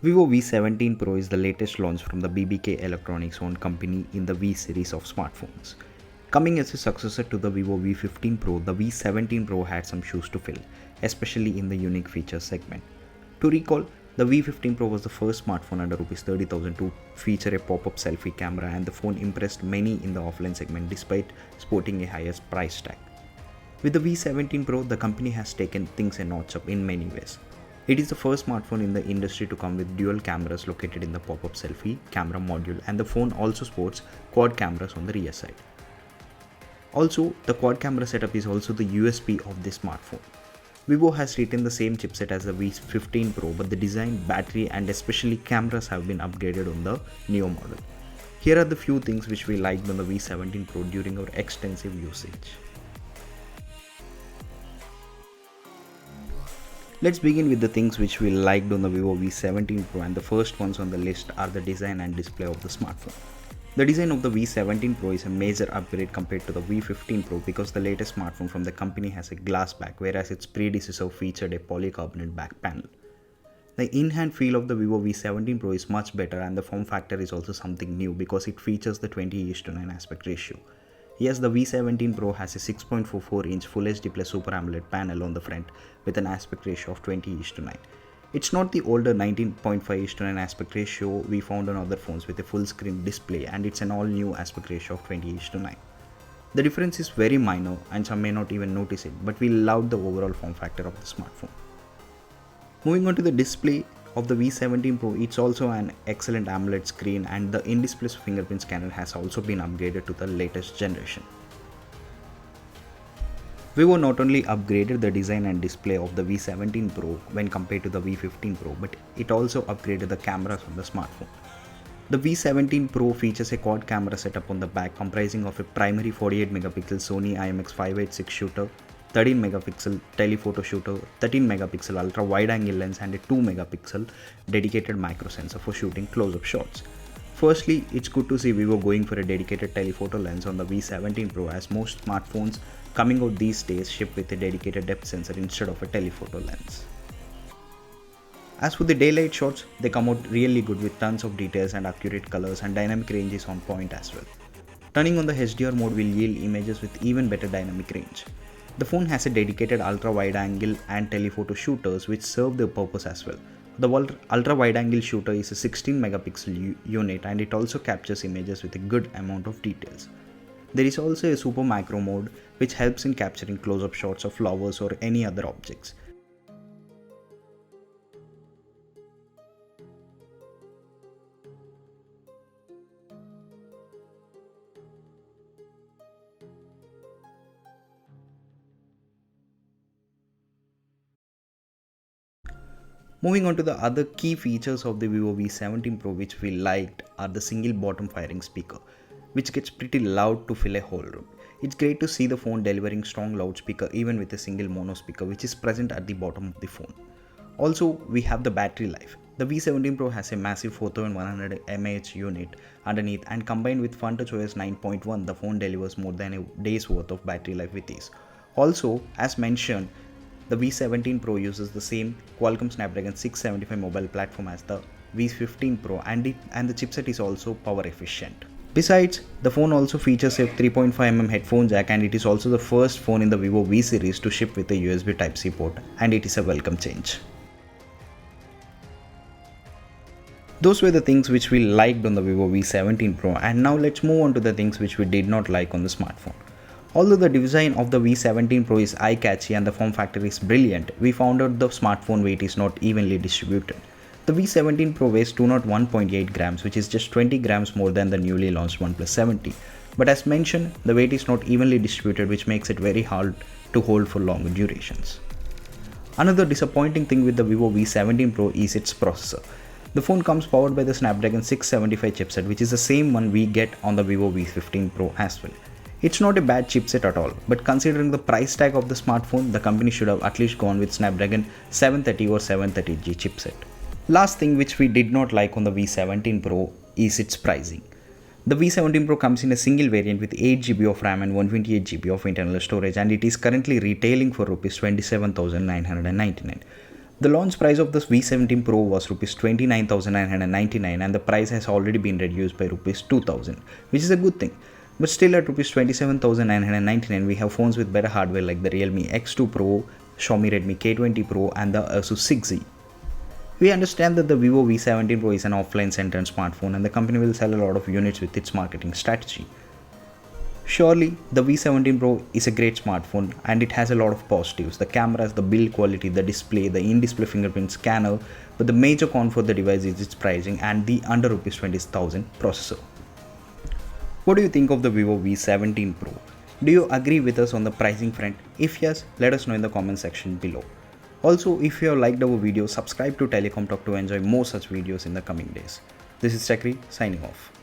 Vivo V17 Pro is the latest launch from the BBK Electronics-owned company in the V series of smartphones. Coming as a successor to the Vivo V15 Pro, the V17 Pro had some shoes to fill, especially in the unique features segment. To recall, the V15 Pro was the first smartphone under Rs 30,000 to feature a pop-up selfie camera, and the phone impressed many in the offline segment despite sporting a higher price tag. With the V17 Pro, the company has taken things a notch up in many ways. It is the first smartphone in the industry to come with dual cameras located in the pop-up selfie camera module, and the phone also sports quad cameras on the rear side. Also, the quad camera setup is also the USP of this smartphone. Vivo has retained the same chipset as the V15 Pro, but the design, battery and especially cameras have been upgraded on the Neo model. Here are the few things which we liked on the V17 Pro during our extensive usage. Let's begin with the things which we liked on the Vivo V17 Pro, and the first ones on the list are the design and display of the smartphone. The design of the V17 Pro is a major upgrade compared to the V15 Pro because the latest smartphone from the company has a glass back, whereas its predecessor featured a polycarbonate back panel. The in-hand feel of the Vivo V17 Pro is much better, and the form factor is also something new because it features the 20:9 aspect ratio. Yes, the V17 Pro has a 6.44-inch Full HD Plus Super AMOLED panel on the front with an aspect ratio of 20:9. It's not the older 19.5:9 aspect ratio we found on other phones with a full screen display, and it's an all-new aspect ratio of 20:9. The difference is very minor and some may not even notice it, but we loved the overall form factor of the smartphone. Moving on to the display of the V17 Pro, it's also an excellent AMOLED screen, and the in-display fingerprint scanner has also been upgraded to the latest generation. Vivo not only upgraded the design and display of the V17 Pro when compared to the V15 Pro, but it also upgraded the cameras on the smartphone. The V17 Pro features a quad camera setup on the back comprising of a primary 48 megapixel Sony IMX586 shooter, 13 megapixel telephoto shooter, 13 megapixel ultra wide angle lens and a 2 megapixel dedicated micro sensor for shooting close-up shots. Firstly, it's good to see Vivo going for a dedicated telephoto lens on the V17 Pro, as most smartphones coming out these days ship with a dedicated depth sensor instead of a telephoto lens. As for the daylight shots, they come out really good with tons of details and accurate colors, and dynamic range is on point as well. Turning on the HDR mode will yield images with even better dynamic range. The phone has a dedicated ultra wide angle and telephoto shooters which serve their purpose as well. The ultra wide angle shooter is a 16 megapixel unit, and it also captures images with a good amount of details. There is also a super macro mode which helps in capturing close-up shots of flowers or any other objects. Moving on to the other key features of the Vivo V17 Pro which we liked are the single bottom firing speaker, which gets pretty loud to fill a whole room. It's great to see the phone delivering strong loudspeaker even with a single mono speaker which is present at the bottom of the phone. Also, we have the battery life. The V17 Pro has a massive 4100 mAh unit underneath, and combined with FunTouch OS 9.1, the phone delivers more than a day's worth of battery life with ease. Also, as mentioned, the V17 Pro uses the same Qualcomm Snapdragon 675 mobile platform as the V15 Pro, and the chipset is also power efficient. Besides, the phone also features a 3.5mm headphone jack, and it is also the first phone in the Vivo V series to ship with a USB Type-C port, and it is a welcome change. Those were the things which we liked on the Vivo V17 Pro, and now let's move on to the things which we did not like on the smartphone. Although the design of the V17 Pro is eye-catchy and the form factor is brilliant, we found out the smartphone weight is not evenly distributed. The V17 Pro weighs 201.8 grams, which is just 20 grams more than the newly launched OnePlus 70. But as mentioned, the weight is not evenly distributed, which makes it very hard to hold for longer durations. Another disappointing thing with the Vivo V17 Pro is its processor. The phone comes powered by the Snapdragon 675 chipset, which is the same one we get on the Vivo V15 Pro as well. It's not a bad chipset at all, but considering the price tag of the smartphone, the company should have at least gone with Snapdragon 730 or 730G chipset. Last thing which we did not like on the V17 Pro is its pricing. The V17 Pro comes in a single variant with 8GB of RAM and 128GB of internal storage, and it is currently retailing for Rs 27,999. The launch price of this V17 Pro was Rs 29,999 and the price has already been reduced by Rs 2,000, which is a good thing. But still at Rs 27,999 we have phones with better hardware like the Realme X2 Pro, Xiaomi Redmi K20 Pro and the Asus 6Z. We understand that the Vivo V17 Pro is an offline centered smartphone and the company will sell a lot of units with its marketing strategy. Surely, the V17 Pro is a great smartphone and it has a lot of positives. The cameras, the build quality, the display, the in-display fingerprint scanner, but the major con for the device is its pricing and the under Rs 20,000 processor. What do you think of the Vivo V17 Pro? Do you agree with us on the pricing front? If yes, let us know in the comment section below. Also, if you have liked our video, subscribe to Telecom Talk to enjoy more such videos in the coming days. This is Chakri signing off.